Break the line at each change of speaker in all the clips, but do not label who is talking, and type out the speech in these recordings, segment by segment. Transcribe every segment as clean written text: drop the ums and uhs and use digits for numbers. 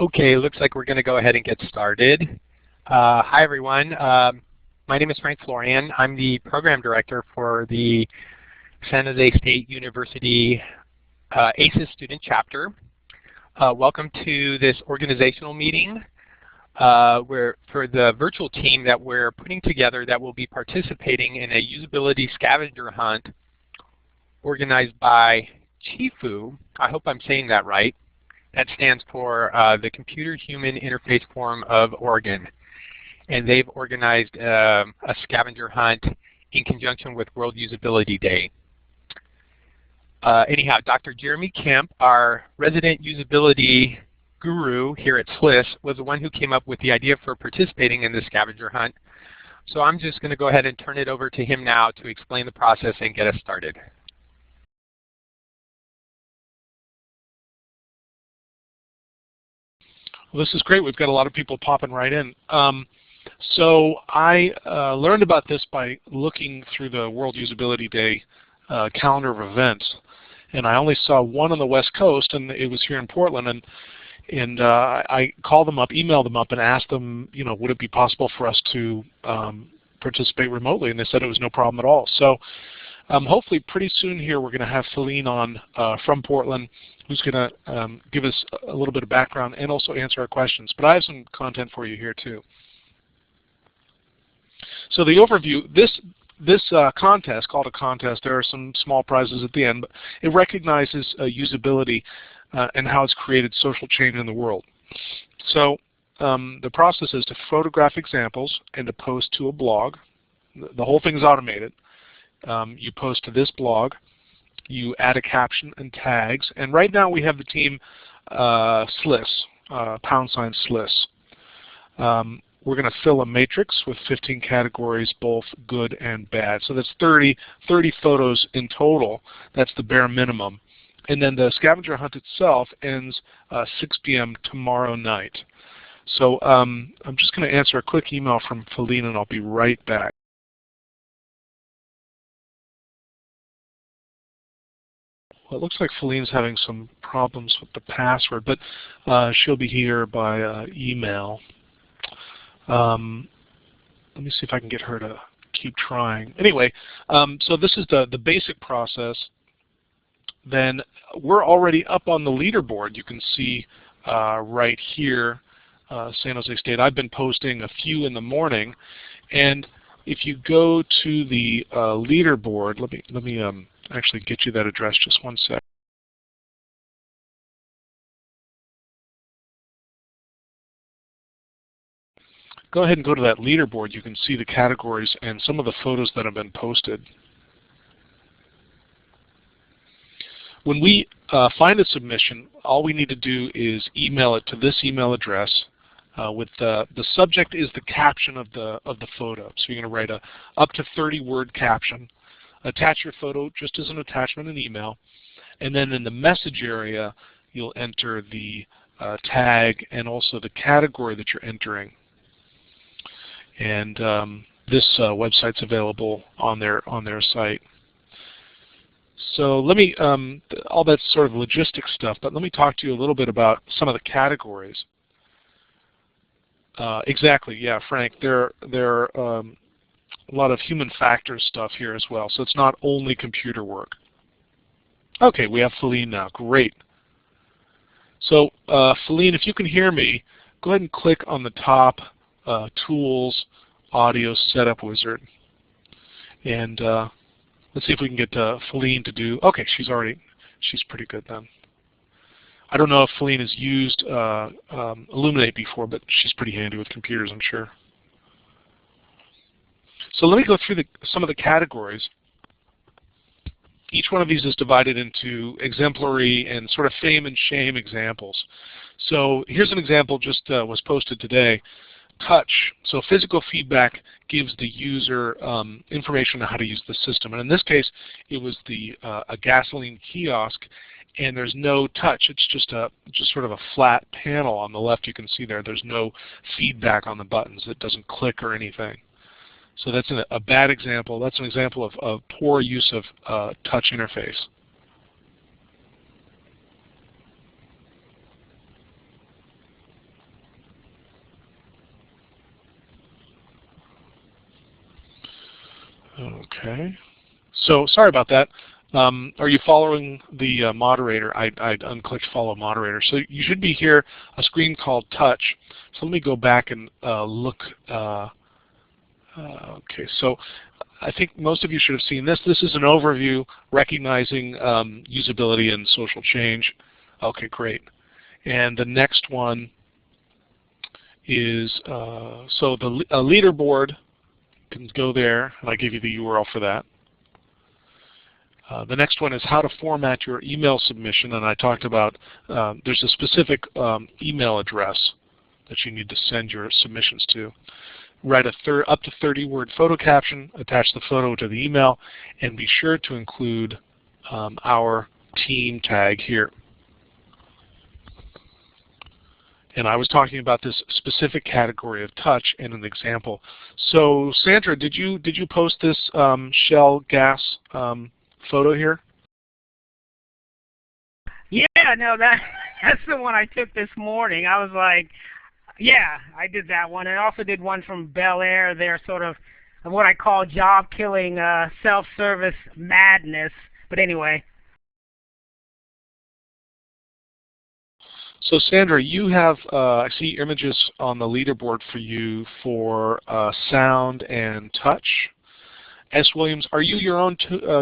Okay, looks like we're going to go ahead and get started. Hi everyone. My name is Frank Florian. I'm the program director for the San Jose State University ASIS student chapter. Welcome to this organizational meeting where for the virtual team that we're putting together that will be participating in a usability scavenger hunt organized by CHIFU. I hope I'm saying that right. That stands for the Computer-Human Interface Forum of Oregon. And they've organized a scavenger hunt in conjunction with World Usability Day. Anyhow, Dr. Jeremy Kemp, our resident usability guru here at SLIS, was the one who came up with the idea for participating in the scavenger hunt. So I'm just going to go ahead and turn it over to him now to explain the process and get us started.
Well, this is great. We've got a lot of people popping right in. So I learned about this by looking through the World Usability Day calendar of events, and I only saw one on the West Coast, and it was here in Portland. And I called them up, emailed them up, and asked them, would it be possible for us to participate remotely? And they said it was no problem at all. So hopefully pretty soon here we're going to have Feline on from Portland, who's going to give us a little bit of background and also answer our questions. But I have some content for you here too. So the overview, this contest, called a contest, there are some small prizes at the end, but it recognizes usability and how it's created social change in the world. So the process is to photograph examples and to post to a blog. The whole thing is automated. You post to this blog, you add a caption and tags, and right now we have the team SLIS, #SLIS. We're going to fill a matrix with 15 categories, both good and bad. So that's 30 photos in total. That's the bare minimum. And then the scavenger hunt itself ends 6 p.m. tomorrow night. So I'm just going to answer a quick email from Feline, and I'll be right back. Well, it looks like Feline's having some problems with the password, but she'll be here by email. Let me see if I can get her to keep trying. Anyway, so this is the basic process. Then we're already up on the leaderboard. You can see right here, San Jose State. I've been posting a few in the morning, and if you go to the leaderboard, let me actually get you that address. Just one sec. Go ahead and go to that leaderboard. You can see the categories and some of the photos that have been posted. When we find a submission, all we need to do is email it to this email address. With the subject is the caption of the photo. So you're going to write a up to 30-word caption. Attach your photo just as an attachment in email, and then in the message area you'll enter the tag and also the category that you're entering. And this website's available on their site. So let me, all that's sort of logistic stuff, but let me talk to you a little bit about some of the categories. Exactly, yeah, Frank. There are a lot of human factors stuff here as well, so it's not only computer work. Okay, we have Feline now. Great. So Feline, if you can hear me, go ahead and click on the top Tools, Audio Setup Wizard, and let's see if we can get Feline to do. Okay, she's pretty good then. I don't know if Feline has used Illuminate before, but she's pretty handy with computers, I'm sure. So let me go through some of the categories. Each one of these is divided into exemplary and sort of fame and shame examples. So here's an example just was posted today. Touch. So physical feedback gives the user information on how to use the system. And in this case, it was a gasoline kiosk, and there's no touch. It's just sort of a flat panel on the left. You can see there's no feedback on the buttons. It doesn't click or anything. So that's a bad example. That's an example of poor use of touch interface. Okay. So sorry about that. Are you following the moderator? I unclicked follow moderator. So you should be here a screen called touch. So let me go back and look. Okay, so I think most of you should have seen this. This is an overview recognizing usability and social change. Okay, great. And the next one is, so the leaderboard, you can go there, and I give you the URL for that. The next one is how to format your email submission, and I talked about there's a specific email address that you need to send your submissions to. Write a up to 30-word photo caption, attach the photo to the email, and be sure to include our team tag here. And I was talking about this specific category of touch and an example. So Sandra, did you post this Shell gas photo here?
Yeah, no, that's the one I took this morning. I was like, yeah, I did that one. And I also did one from Bel Air. They're sort of what I call job-killing self-service madness. But anyway.
So Sandra, you have, I see images on the leaderboard for you for sound and touch. S. Williams, are you your own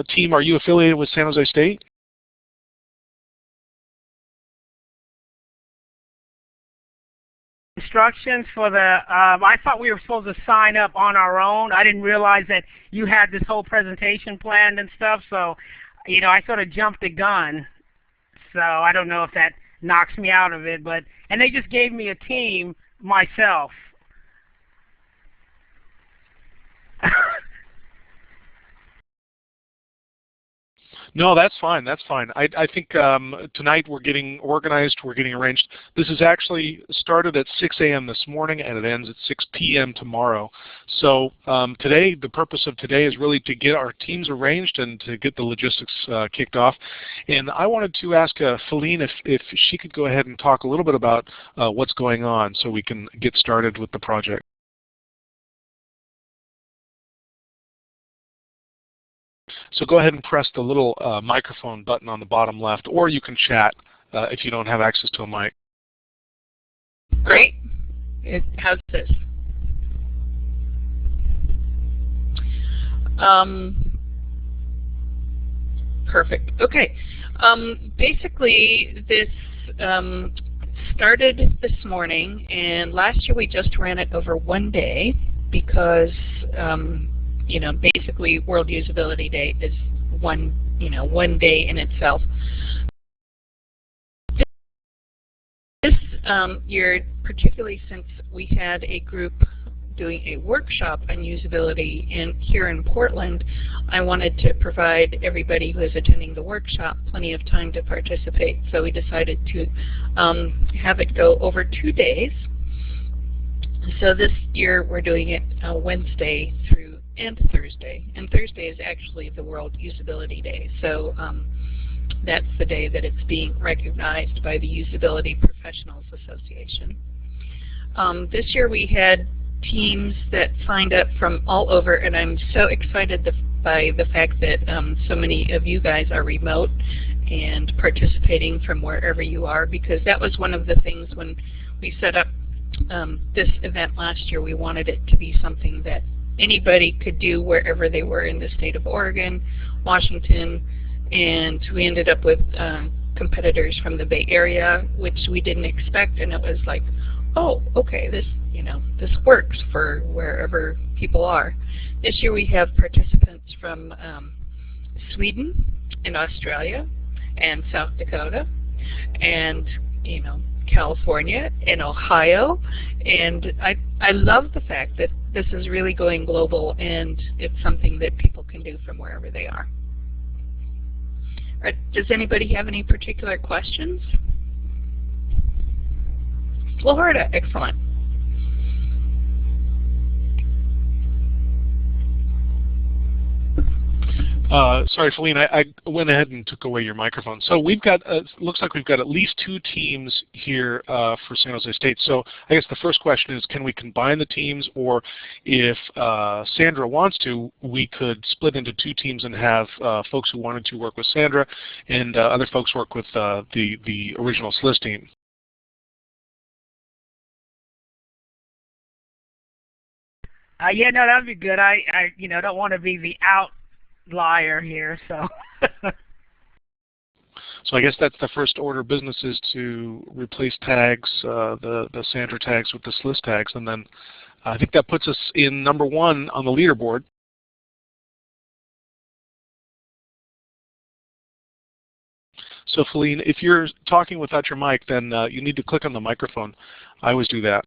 team? Are you affiliated with San Jose State?
Instructions for the, I thought we were supposed to sign up on our own. I didn't realize that you had this whole presentation planned and stuff, so, you know, I sort of jumped the gun. So I don't know if that knocks me out of it, but, and they just gave me a team myself.
No, that's fine. That's fine. I think tonight we're getting organized. We're getting arranged. This is actually started at 6 a.m. this morning, and it ends at 6 p.m. tomorrow. So today, the purpose of today is really to get our teams arranged and to get the logistics kicked off. And I wanted to ask Feline if she could go ahead and talk a little bit about what's going on so we can get started with the project. So go ahead and press the little microphone button on the bottom left, or you can chat if you don't have access to a mic.
Great. How's this? Perfect. Okay. Basically, this started this morning, and last year we just ran it over one day because you know, basically World Usability Day is one day in itself. This year, particularly since we had a group doing a workshop on usability here in Portland, I wanted to provide everybody who is attending the workshop plenty of time to participate. So we decided to have it go over 2 days. So this year we're doing it Wednesday through and Thursday. And Thursday is actually the World Usability Day. So that's the day that it's being recognized by the Usability Professionals Association. This year we had teams that signed up from all over, and I'm so excited by the fact that so many of you guys are remote and participating from wherever you are, because that was one of the things when we set up this event last year. We wanted it to be something that anybody could do wherever they were in the state of Oregon, Washington, and we ended up with competitors from the Bay Area, which we didn't expect, and it was like, oh, okay, this works for wherever people are. This year we have participants from Sweden and Australia and South Dakota and California and Ohio, and I love the fact that this is really going global and it's something that people can do from wherever they are. All right, does anybody have any particular questions? Florida, excellent.
Sorry, Feline, I went ahead and took away your microphone. So we've got, looks like we've got at least 2 teams here for San Jose State. So I guess the first question is, can we combine the teams, or if Sandra wants to, we could split into 2 teams and have folks who wanted to work with Sandra and other folks work with the original SLIS team.
Yeah, no, that would be good. I don't want to be the outlier here, so.
So I guess that's the first order of business, is to replace tags, the Sandra tags with the SLIS tags, and then I think that puts us in number 1 on the leaderboard. So Feline, if you're talking without your mic, then you need to click on the microphone. I always do that.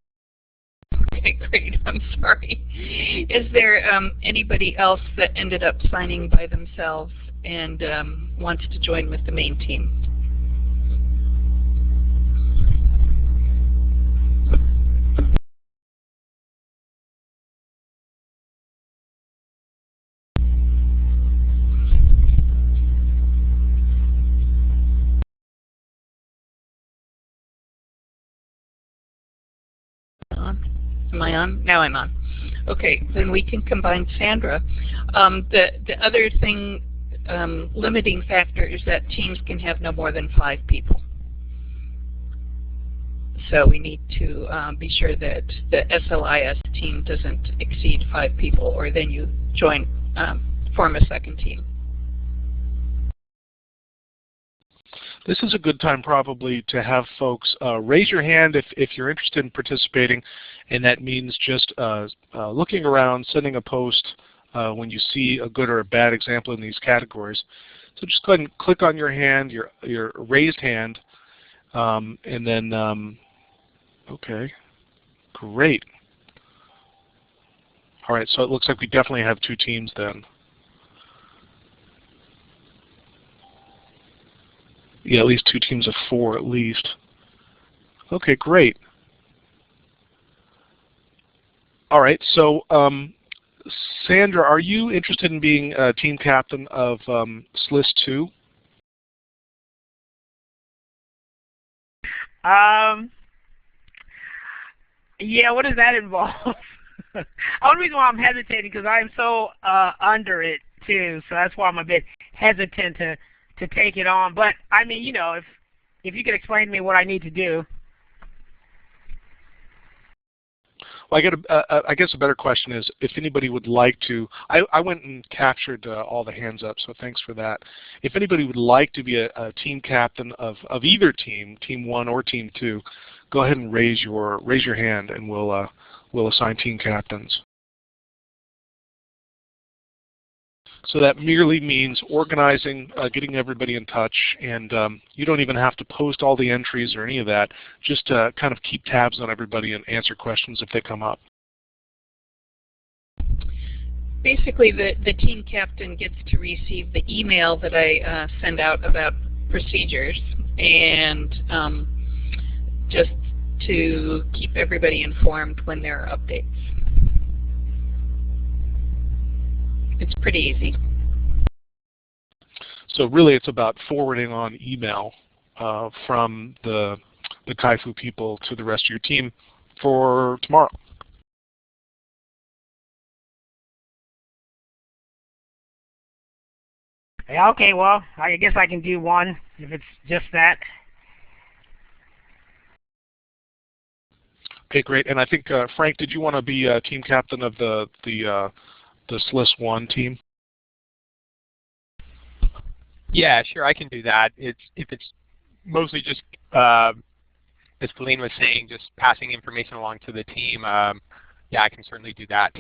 Okay, great. I'm sorry. Is there anybody else that ended up signing by themselves and wants to join with the main team? Am I on? Now I'm on. Okay, then we can combine Sandra. The other thing, limiting factor, is that teams can have no more than 5 people. So we need to be sure that the SLIS team doesn't exceed 5 people, or then you join, form a second team.
This is a good time probably to have folks raise your hand if you're interested in participating, and that means just looking around, sending a post when you see a good or a bad example in these categories. So just go ahead and click on your hand, your raised hand, and then, okay, great. All right, so it looks like we definitely have 2 teams then. Yeah, at least 2 teams of 4 at least. Okay, great. All right, so Sandra, are you interested in being team captain of SLIS 2?
Yeah, what does that involve? The only reason why I'm hesitating because I'm so under it too, so that's why I'm a bit hesitant to take it on. But I mean, you know, if you could explain to me what I need to do.
Well, I guess a better question is if anybody would like to. I went and captured all the hands up, so thanks for that. If anybody would like to be a team captain of either team, Team 1 or Team 2, go ahead and raise your hand, and we'll assign team captains. So that merely means organizing, getting everybody in touch, and you don't even have to post all the entries or any of that. Just kind of keep tabs on everybody and answer questions if they come up.
Basically, the team captain gets to receive the email that I send out about procedures, and just to keep everybody informed when there are updates. It's pretty easy.
So really it's about forwarding on email from the Kaifu people to the rest of your team for tomorrow.
Yeah, okay, well, I guess I can do one if it's just that.
Okay, great. And I think, Frank, did you want to be team captain of the SLIS 1 team?
Yeah, sure, I can do that. If it's mostly just, as Feline was saying, just passing information along to the team, yeah, I can certainly do that.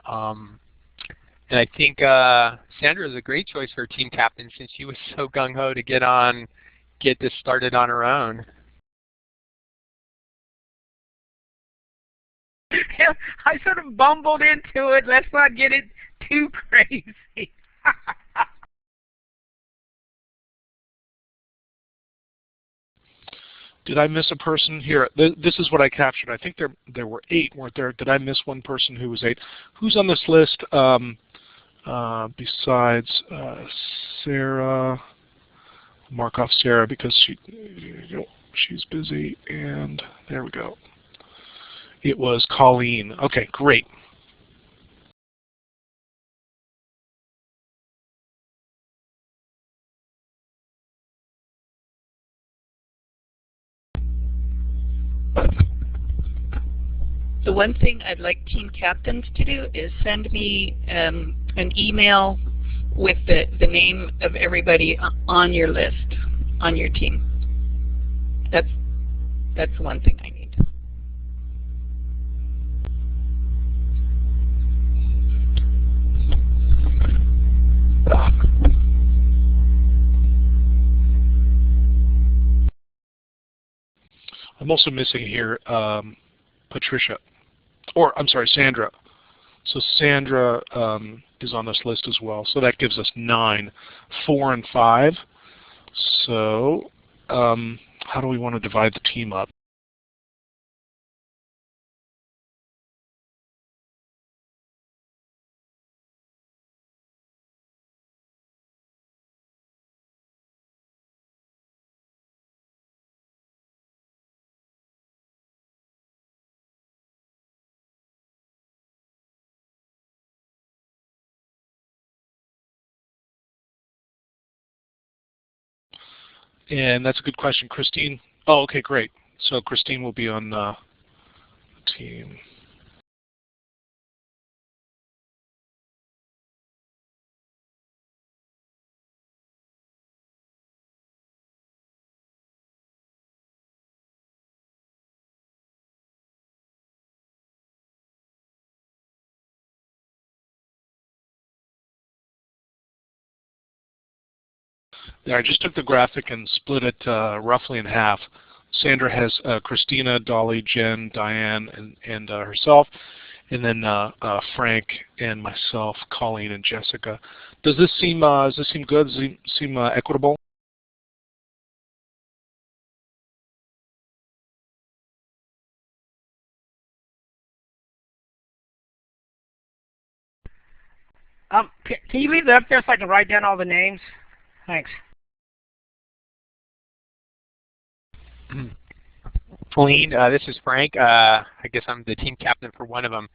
And I think Sandra is a great choice for team captain since she was so gung-ho to get this started on her own.
I sort of bumbled into it. Let's not get it too crazy.
Did I miss a person here? This is what I captured. I think there were 8, weren't there? Did I miss one person who was 8? Who's on this list? besides Sarah. Mark off Sarah because she's busy, and there we go. It was Colleen. Okay, great.
The one thing I'd like team captains to do is send me an email with the name of everybody on your list, on your team. That's one thing I need.
I'm also missing here Patricia, or I'm sorry, Sandra. So Sandra is on this list as well. So that gives us 9, 4, and 5. So how do we want to divide the team up? And that's a good question, Christine. Oh, okay, great. So Christine will be on the team. There, I just took the graphic and split it roughly in half. Sandra has Christina, Dolly, Jen, Diane, and herself, and then Frank and myself, Colleen, and Jessica. Does this seem good? Does it seem equitable?
Can you leave that up there so I can write down all the names? Thanks.
Colleen, this is Frank. I guess I'm the team captain for one of them.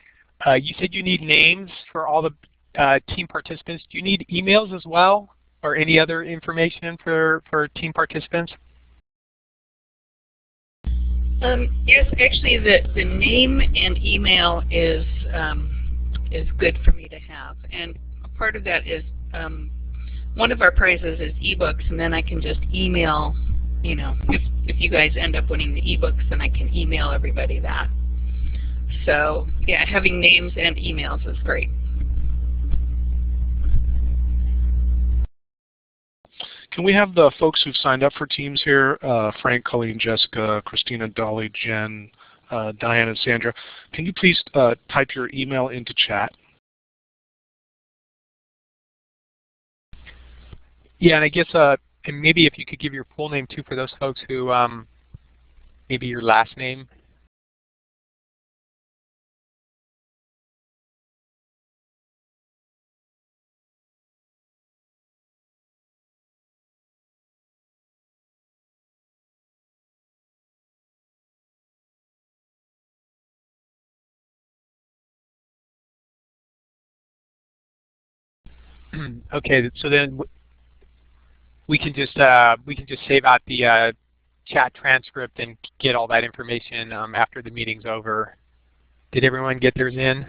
You said you need names for all the team participants. Do you need emails as well, or any other information for team participants?
Yes, actually, the name and email is good for me to have, and a part of that is one of our prizes is ebooks, and then I can just email. You know, if you guys end up winning the ebooks, then I can email everybody that. So yeah, having names and emails is great.
Can we have the folks who've signed up for teams here, Frank, Colleen, Jessica, Christina, Dolly, Jen, Diane, and Sandra, can you please type your email into chat?
Yeah, and I guess and maybe if you could give your full name too for those folks who maybe your last name. Okay, so then we can just save out the chat transcript and get all that information after the meeting's over. Did everyone get theirs in?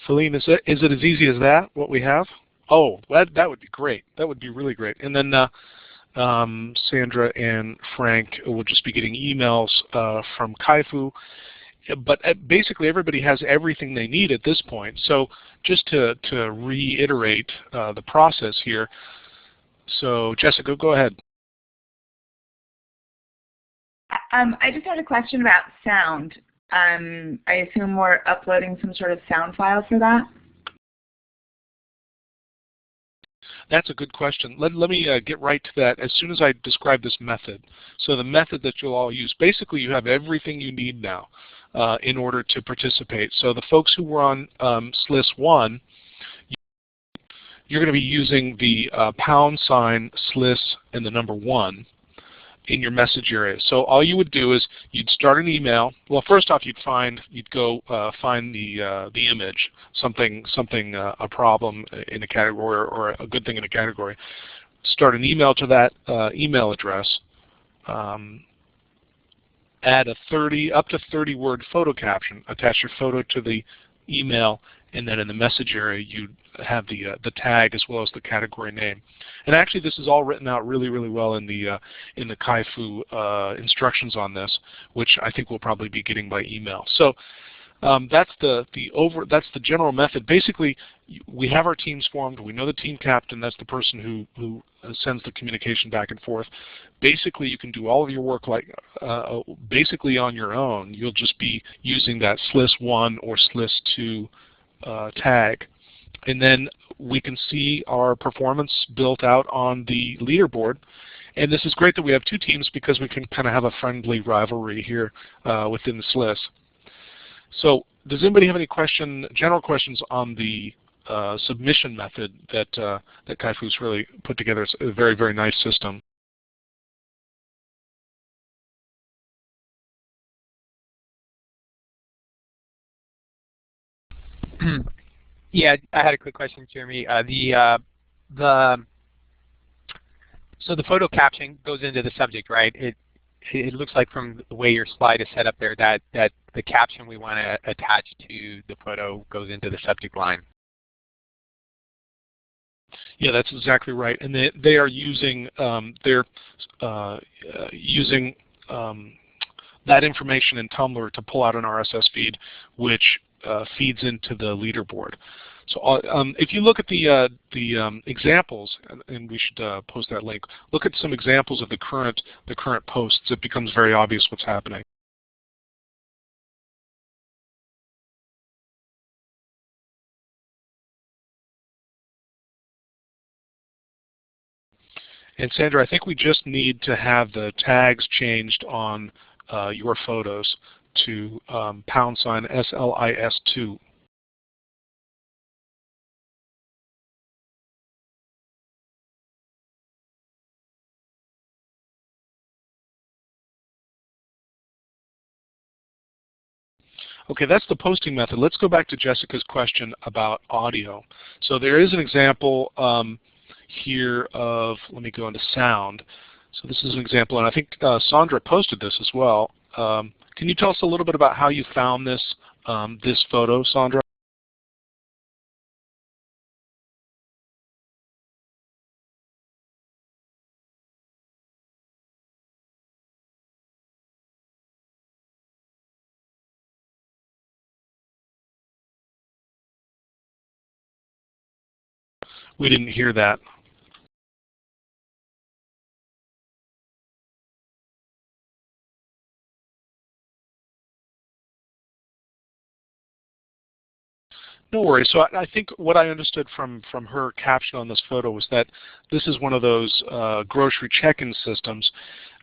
Feline, is it as easy as that, what we have? Oh, that would be great. That would be really great. And then Sandra and Frank will just be getting emails from Kaifu. But basically everybody has everything they need at this point. So just to reiterate the process here, so Jessica, go ahead.
I just had a question about sound. I assume we're uploading some sort of sound file for that?
That's a good question. Let me get right to that as soon as I describe this method. So the method that you'll all use, basically you have everything you need now in order to participate. So the folks who were on SLIS 1, you're going to be using the # SLIS and the number 1 in your message area. So all you would do is you'd start an email. Well, first off, you'd go find the image, a problem in a category or a good thing in a category. Start an email to that email address. Add a up to 30 word photo caption. Attach your photo to the email, and then in the message area you have the tag as well as the category name. And actually, this is all written out really, really well in the Kaifu instructions on this, which I think we'll probably be getting by email. So that's the general method. Basically, we have our teams formed. We know the team captain. That's the person who sends the communication back and forth. Basically, you can do all of your work basically on your own. You'll just be using that SLIS 1 or SLIS 2 tag. And then we can see our performance built out on the leaderboard. And this is great that we have two teams because we can kind of have a friendly rivalry here within the SLIS. So does anybody have any general questions on the submission method that Kaifu's really put together? It's a very, very nice system.
Yeah, I had a quick question, Jeremy. So the photo caption goes into the subject, right? It looks like from the way your slide is set up there that the caption we want to attach to the photo goes into the subject line.
Yeah, that's exactly right. And they are using that information in Tumblr to pull out an RSS feed, which feeds into the leaderboard. So if you look at the examples, and we should post that link, look at some examples of the current posts. It becomes very obvious what's happening. And Sandra, I think we just need to have the tags changed on your photos to # SLIS2. Okay, that's the posting method. Let's go back to Jessica's question about audio. So there is an example here of, let me go into sound. So this is an example, and I think Sandra posted this as well. Can you tell us a little bit about how you found this photo, Sandra? We didn't hear that. No worries. So I think what I understood from her caption on this photo was that this is one of those grocery check-in systems,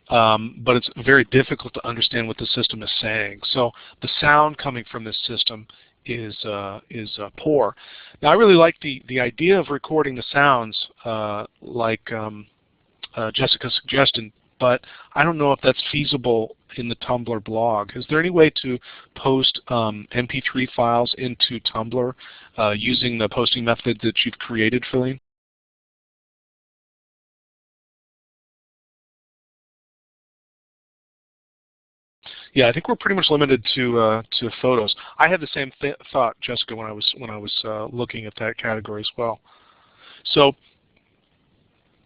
but it's very difficult to understand what the system is saying. So the sound coming from this system is poor. Now I really like the idea of recording the sounds like Jessica suggested, but I don't know if that's feasible in the Tumblr blog. Is there any way to post MP3 files into Tumblr using the posting method that you've created, Feline? Yeah, I think we're pretty much limited to photos. I had the same thought, Jessica, when I was looking at that category as well. So,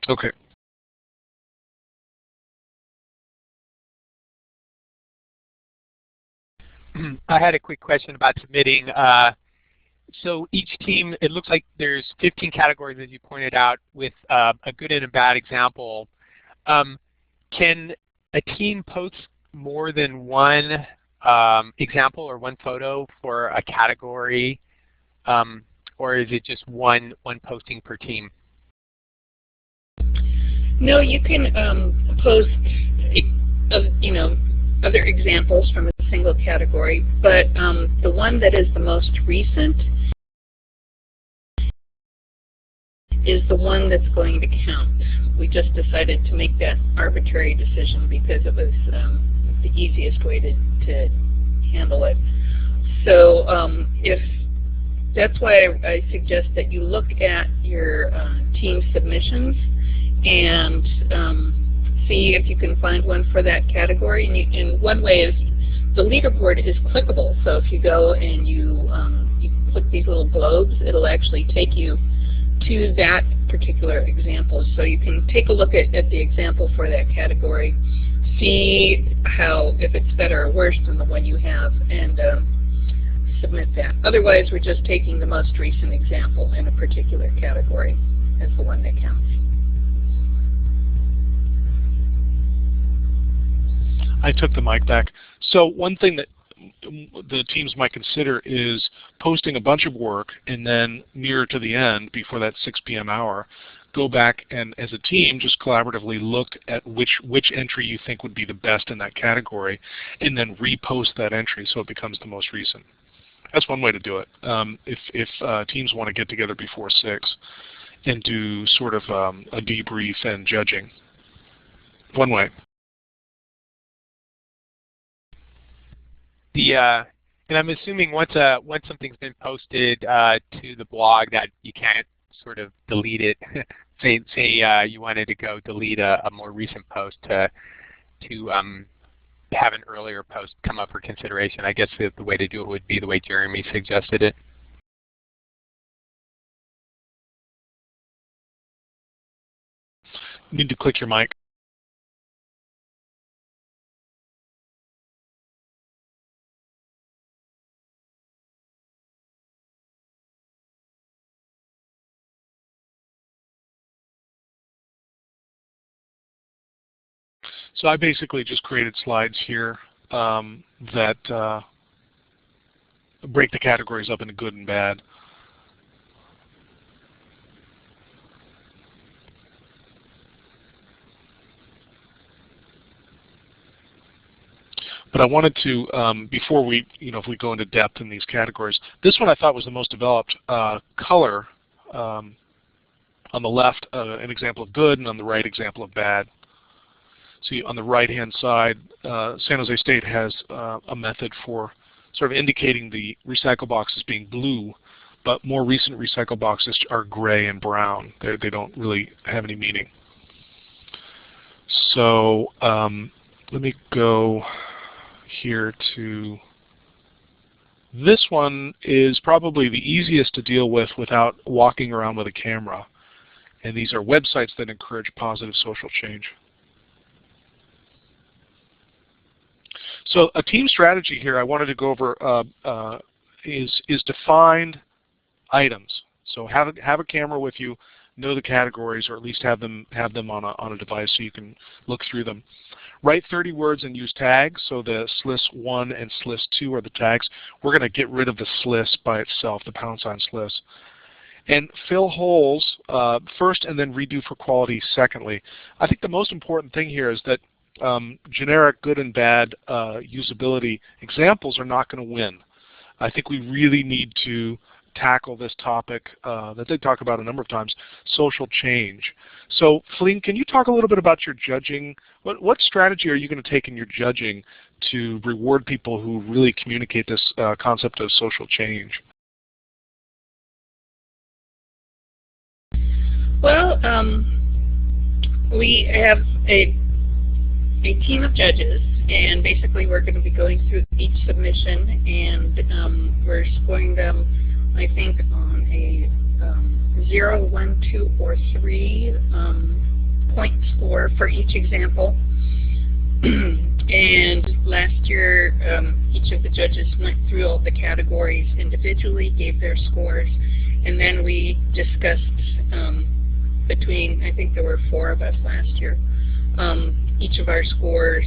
okay.
I had a quick question about submitting. So each team, it looks like there's 15 categories, as you pointed out, with a good and a bad example. Can a team post more than one example or one photo for a category, or is it just one posting per team?
No, you can post, you know, other examples from a single category, but the one that is the most recent is the one that's going to count. We just decided to make that arbitrary decision because it was the easiest way to handle it. So if that's why I suggest that you look at your team submissions and see if you can find one for that category. And one way is the leaderboard is clickable. So if you go and you click these little globes, it'll actually take you to that particular example. So you can take a look at the example for that category, see how, if it's better or worse than the one you have, and submit that. Otherwise, we're just taking the most recent example in a particular category as the one that counts.
I took the mic back. So one thing that the teams might consider is posting a bunch of work and then nearer to the end, before that 6 p.m. hour, go back and as a team just collaboratively look at which entry you think would be the best in that category and then repost that entry so it becomes the most recent. That's one way to do it. If teams want to get together before 6 and do sort of a debrief and judging. One way.
And I'm assuming once something's been posted to the blog that you can't sort of delete it. say you wanted to go delete a more recent post to have an earlier post come up for consideration. I guess the way to do it would be the way Jeremy suggested it.
You need to click your mic. So I basically just created slides here that break the categories up into good and bad. But I wanted to, before we, if we go into depth in these categories, this one I thought was the most developed. Color, on the left, an example of good, and on the right, example of bad. See, on the right-hand side, San Jose State has a method for sort of indicating the recycle boxes being blue, but more recent recycle boxes are gray and brown. They don't really have any meaning. So let me go here to this one. Is probably the easiest to deal with without walking around with a camera. And these are websites that encourage positive social change. So a team strategy here I wanted to go over is to find items. So have a camera with you, know the categories, or at least have them on a device so you can look through them. Write 30 words and use tags. So the SLIS1 and SLIS2 are the tags. We're going to get rid of the SLIS by itself, the # SLIS. And fill holes first and then redo for quality secondly. I think the most important thing here is that generic good and bad usability examples are not going to win. I think we really need to tackle this topic that they talk about a number of times, social change. So Feline, can you talk a little bit about your judging? What strategy are you going to take in your judging to reward people who really communicate this concept of social change?
Well, we have a team of judges, and basically we're going to be going through each submission, and we're scoring them, I think, on a 0, 1, 2, or 3 point score for each example. And last year, each of the judges went through all the categories individually, gave their scores, and then we discussed between, I think there were 4 of us last year, each of our scores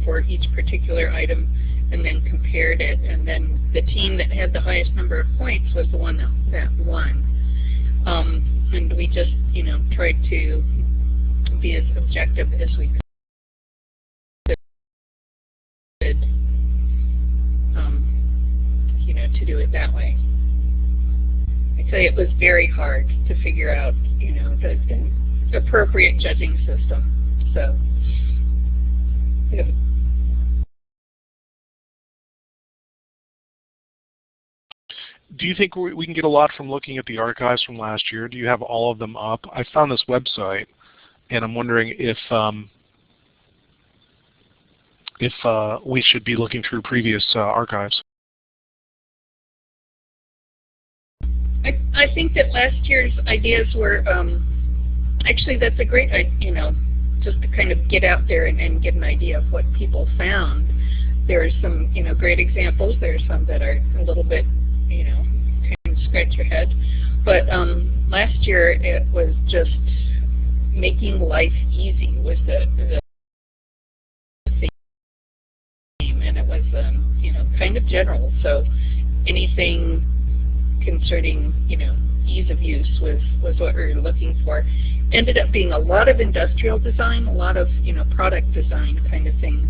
for each particular item, and then compared it, and then the team that had the highest number of points was the one that won. And we just, tried to be as objective as we could, you know, to do it that way. I tell you, it was very hard to figure out, you know, the appropriate judging system. So, yeah.
Do you think we can get a lot from looking at the archives from last year? Do you have all of them up? I found this website, and I'm wondering if we should be looking through previous archives.
I think that last year's ideas were, actually that's a great, you know, just to kind of get out there and get an idea of what people found. There are some, you know, great examples. There are some that are a little bit, you know, kind of scratch your head. But last year it was just making life easy was the theme, and it was, you know, kind of general. So anything concerning, you know, ease of use was what we were looking for. Ended up being a lot of industrial design, a lot of, you know, product design kind of things,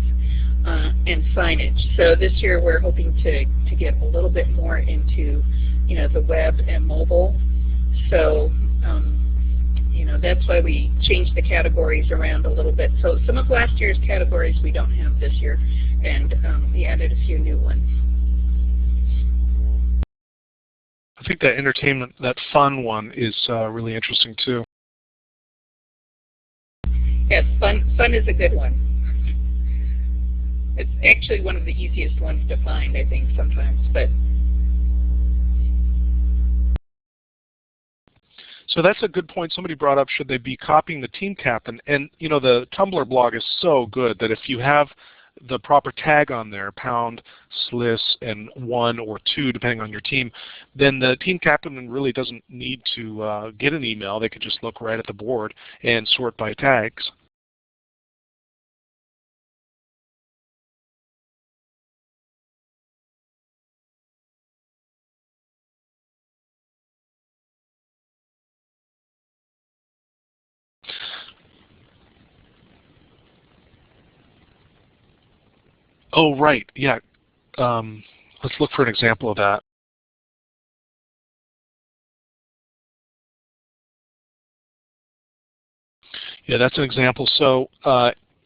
and signage. So this year we're hoping to get a little bit more into, you know, the web and mobile. So, you know, that's why we changed the categories around a little bit. So some of last year's categories we don't have this year, and we added a few new ones.
I think that entertainment, that fun one is really interesting too.
Yes, fun is a good one. It's actually one of the easiest ones to find, I think, sometimes. But
so that's a good point. Somebody brought up, should they be copying the team captain? And you know, the Tumblr blog is so good that if you have the proper tag on there, pound, sliss, and 1 or 2, depending on your team, then the team captain really doesn't need to get an email. They could just look right at the board and sort by tags. Oh, right. Yeah. Let's look for an example of that. Yeah, that's an example. So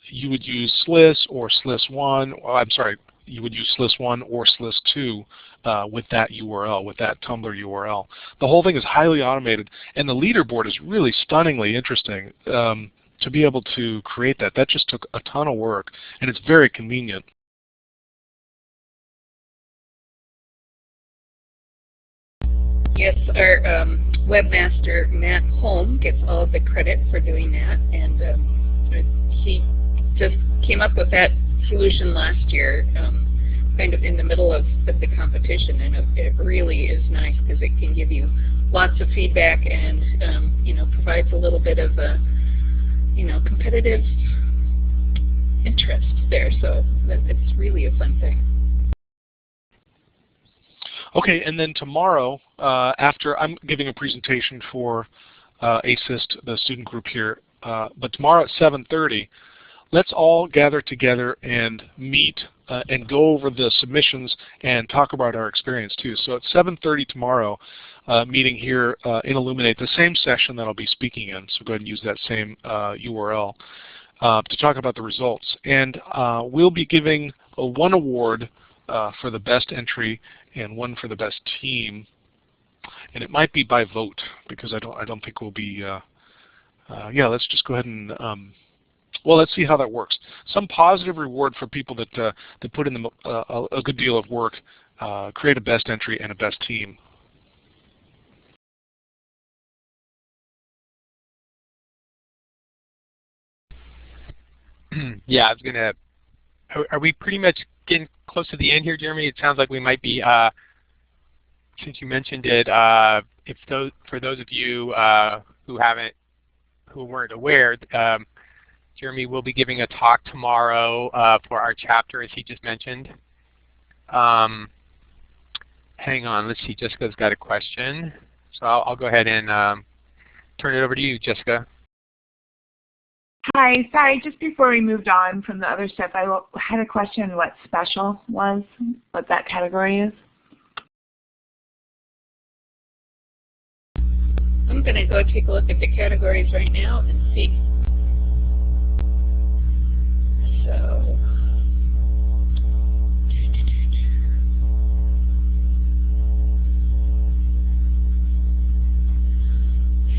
you would use sliss or sliss1. I'm sorry, you would use sliss1 or sliss2 with that URL, with that Tumblr URL. The whole thing is highly automated, and the leaderboard is really stunningly interesting. To be able to create that, that just took a ton of work, and it's very convenient.
yes, our webmaster, Matt Holm, gets all of the credit for doing that, and he just came up with that solution last year, kind of in the middle of the competition, and it really is nice because it can give you lots of feedback and you know, provides a little bit of a, you know, competitive interest there. So it's really a fun thing.
Okay, and then tomorrow, after I'm giving a presentation for ASIS&T, the student group here, but tomorrow at 7:30, let's all gather together and meet and go over the submissions and talk about our experience too. So at 7:30 tomorrow, meeting here in Illuminate, the same session that I'll be speaking in, so go ahead and use that same URL to talk about the results. And we'll be giving one award for the best entry and one for the best team, and it might be by vote because I don't think we'll be. Yeah, let's just go ahead and well, let's see how that works. Some positive reward for people that that put in a good deal of work, create a best entry and a best team.
Yeah, I was gonna. Are we pretty much getting close to the end here, Jeremy? It sounds like we might be. Since you mentioned it, if for those of you who weren't aware, Jeremy will be giving a talk tomorrow for our chapter, as he just mentioned. Hang on, let's see. Jessica's got a question, so I'll go ahead and turn it over to you, Jessica.
Hi, sorry, just before we moved on from the other stuff, I had a question what special was, what that category is.
I'm going to go take a look at the categories right now and see.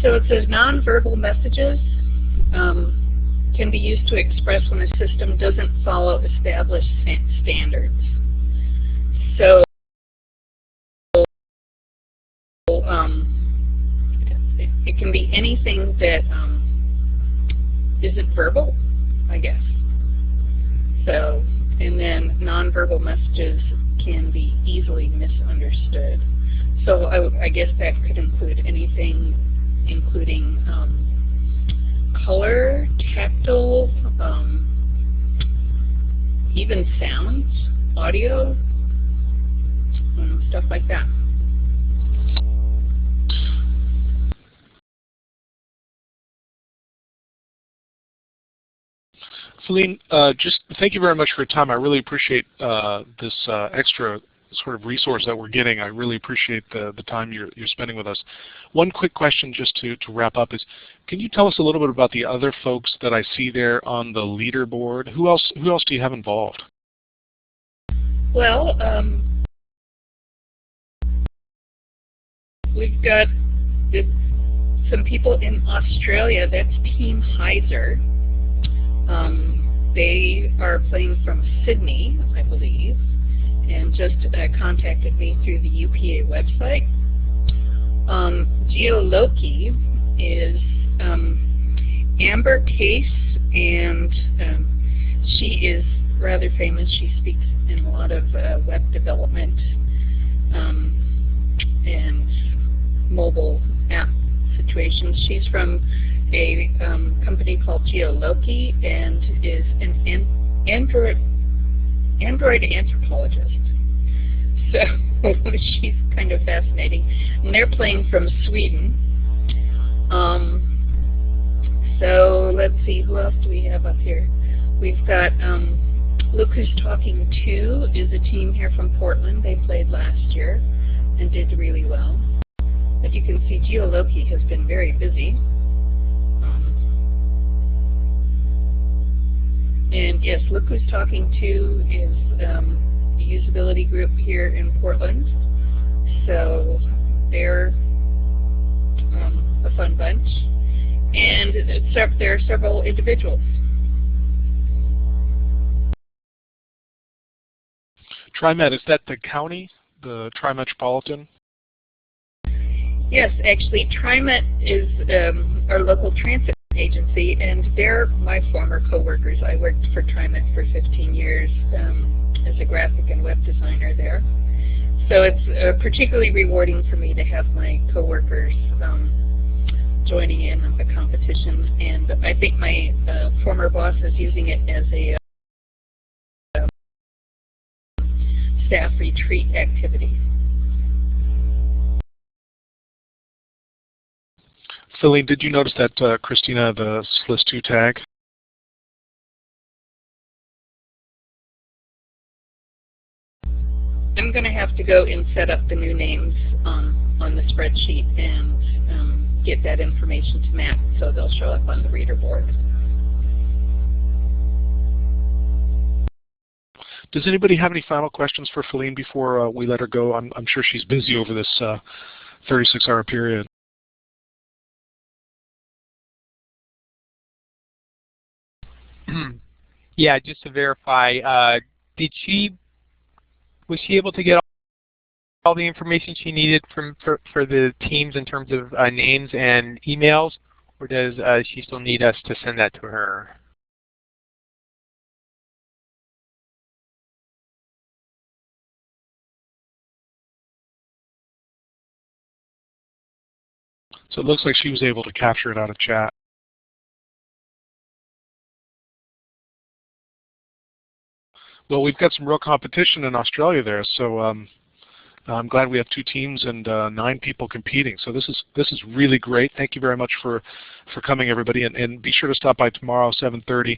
So it says nonverbal messages can be used to express when a system doesn't follow established standards. So it can be anything that isn't verbal, I guess. So, and then nonverbal messages can be easily misunderstood. So I guess that could include anything, including color, tactile, even sounds, audio, stuff like that.
Feline, just thank you very much for your time. I really appreciate this extra sort of resource that we're getting. I really appreciate the time you're spending with us. One quick question just to wrap up is, can you tell us a little bit about the other folks that I see there on the leaderboard? Who else do you have involved?
Well, we've got some people in Australia. That's Team Heiser. They are playing from Sydney, I believe, and just contacted me through the UPA website. Geoloki is Amber Case, and she is rather famous. She speaks in a lot of web development and mobile app situations. She's from a company called Geoloki and is an Android anthropologist. So she's kind of fascinating. And they're playing from Sweden. So let's see, who else do we have up here? We've got Look Who's Talking To is a team here from Portland. They played last year and did really well. As you can see, Geoloki has been very busy. And yes, Look Who's Talking To is a usability group here in Portland. So they're a fun bunch. And there are several individuals.
TriMet, is that the county, the Tri-Metropolitan?
Yes, actually, TriMet is our local transit agency, and they're my former coworkers. I worked for TriMet for 15 years as a graphic and web designer there. So it's particularly rewarding for me to have my coworkers joining in on the competition, and I think my former boss is using it as a staff retreat activity.
Feline, did you notice that Christina, the SLIS2 tag?
I'm going to have to go and set up the new names on the spreadsheet and get that information to Matt so they'll show up on the reader board.
Does anybody have any final questions for Feline before we let her go? I'm sure she's busy over this 36-hour period.
Yeah, just to verify, was she able to get all the information she needed for the teams in terms of names and emails, or does she still need us to send that to her?
So it looks like she was able to capture it out of chat. Well, we've got some real competition in Australia there, so I'm glad we have 2 teams and 9 people competing. So this is really great. Thank you very much for coming, everybody, and be sure to stop by tomorrow, 7:30.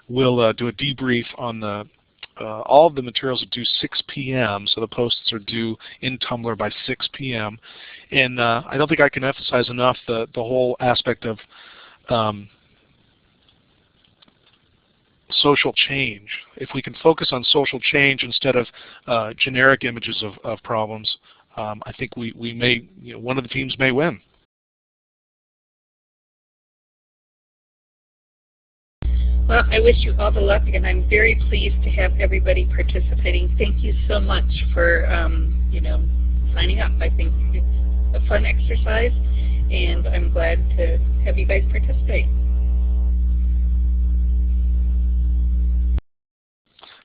We'll do a debrief on the all of the materials are due 6 p.m. So the posts are due in Tumblr by 6 p.m. And I don't think I can emphasize enough the whole aspect of social change. If we can focus on social change instead of generic images of problems, I think we may, one of the teams may win.
Well, I wish you all the luck, and I'm very pleased to have everybody participating. Thank you so much for signing up. I think it's a fun exercise, and I'm glad to have you guys participate.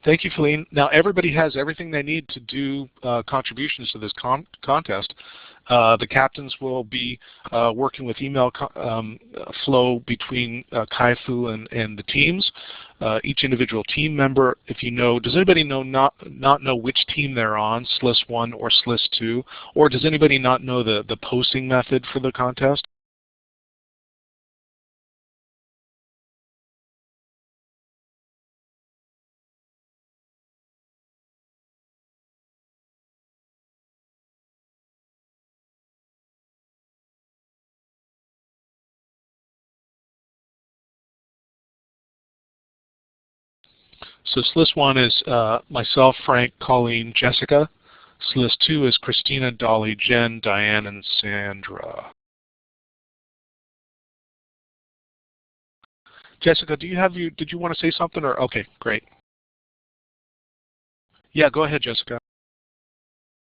Thank you, Feline. Now everybody has everything they need to do contributions to this contest. The captains will be working with email flow between Kaifu and the teams. Each individual team member, if you know, does anybody not know which team they're on, SLIS 1 or SLIS 2? Or does anybody not know the posting method for the contest? So SLIS 1 is myself, Frank, Colleen, Jessica. SLIS 2 is Christina, Dolly, Jen, Diane, and Sandra. Jessica, did you want to say something? Or okay, great. Yeah, go ahead, Jessica.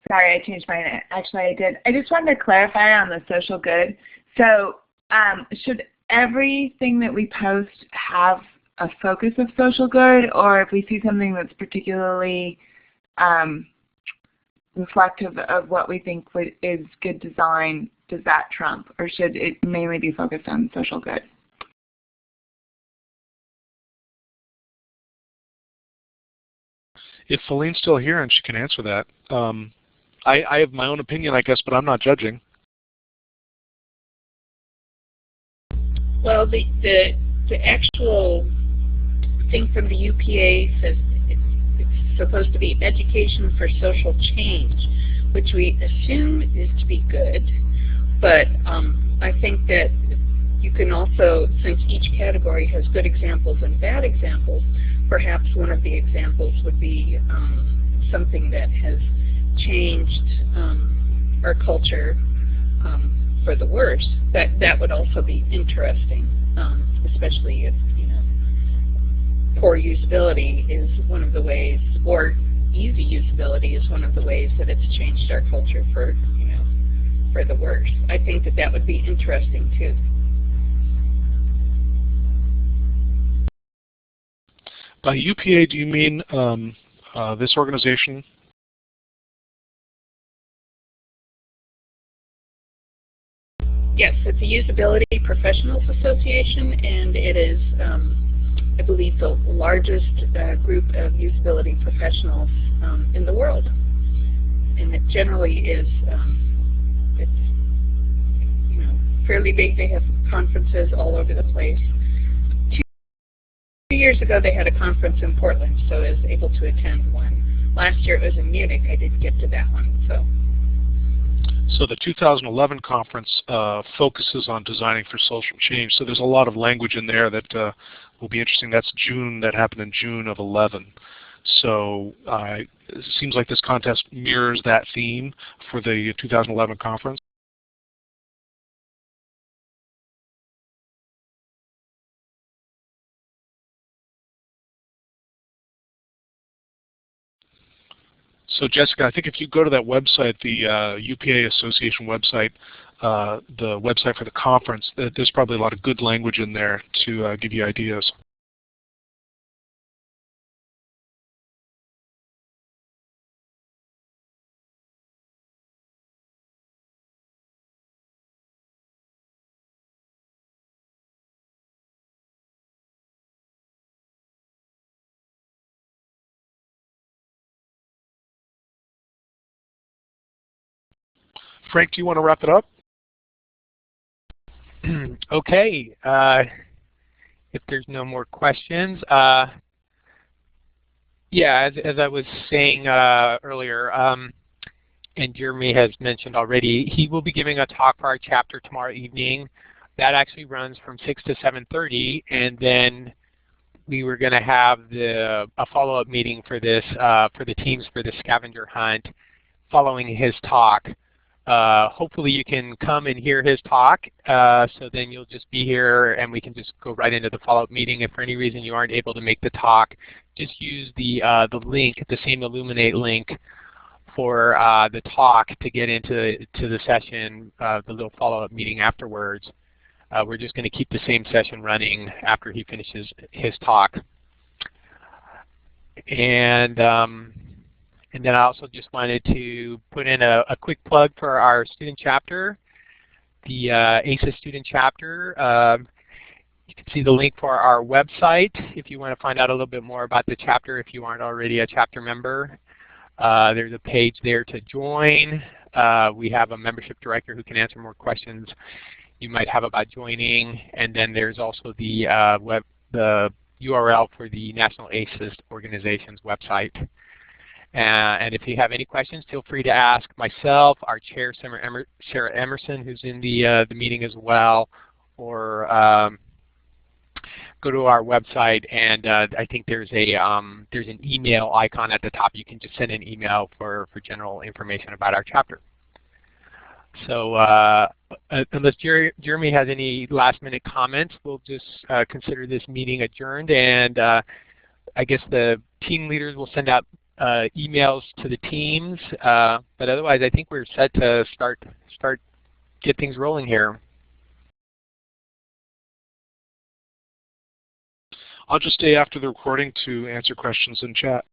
Sorry, I changed mine. Actually, I did. I just wanted to clarify on the social good. So should everything that we post have a focus of social good, or if we see something that's particularly reflective of what we think is good design, does that trump, or should it mainly be focused on social good?
If Feline's still here and she can answer that, I have my own opinion, I guess, but I'm not judging.
Well, the actual thing from the UPA says it's supposed to be education for social change, which we assume is to be good. But I think that you can also, since each category has good examples and bad examples, perhaps one of the examples would be something that has changed our culture for the worse. That would also be interesting, especially if poor usability is one of the ways, or easy usability is one of the ways that it's changed our culture for the worse. I think that would be interesting too.
By UPA, do you mean this organization?
Yes, it's a Usability Professionals Association, and it is, I believe, the largest group of usability professionals in the world. And it generally is, it's fairly big. They have conferences all over the place. 2 years ago, they had a conference in Portland, so I was able to attend one. Last year, it was in Munich. I didn't get to that one.
So the 2011 conference focuses on designing for social change. So there's a lot of language in there that will be interesting. That's June. That happened in June of 11. So it seems like this contest mirrors that theme for the 2011 conference. So Jessica, I think if you go to that website, the UPA Association website, the website for the conference, there's probably a lot of good language in there to give you ideas. Frank, do you want to wrap it up?
Okay. If there's no more questions, yeah, as I was saying earlier, and Jeremy has mentioned already, he will be giving a talk for our chapter tomorrow evening. That actually runs from 6 to 7:30, and then we were going to have a follow-up meeting for this for the teams for the scavenger hunt following his talk. Hopefully you can come and hear his talk, so then you'll just be here and we can just go right into the follow-up meeting. If for any reason you aren't able to make the talk, just use the link, the same Illuminate link for the talk to get into the session, the little follow-up meeting afterwards. We're just going to keep the same session running after he finishes his talk. And then I also just wanted to put in a quick plug for our student chapter, the ASIS student chapter. You can see the link for our website if you want to find out a little bit more about the chapter if you aren't already a chapter member. There's a page there to join. We have a membership director who can answer more questions you might have about joining. And then there's also the URL for the National ASIS Organization's website. And if you have any questions, feel free to ask myself, our chair, Sarah Emerson, who's in the meeting as well, or go to our website, and I think there's an email icon at the top. You can just send an email for general information about our chapter. So unless Jeremy has any last-minute comments, we'll just consider this meeting adjourned, and I guess the team leaders will send out emails to the teams, but otherwise I think we're set to get things rolling here.
I'll just stay after the recording to answer questions in chat.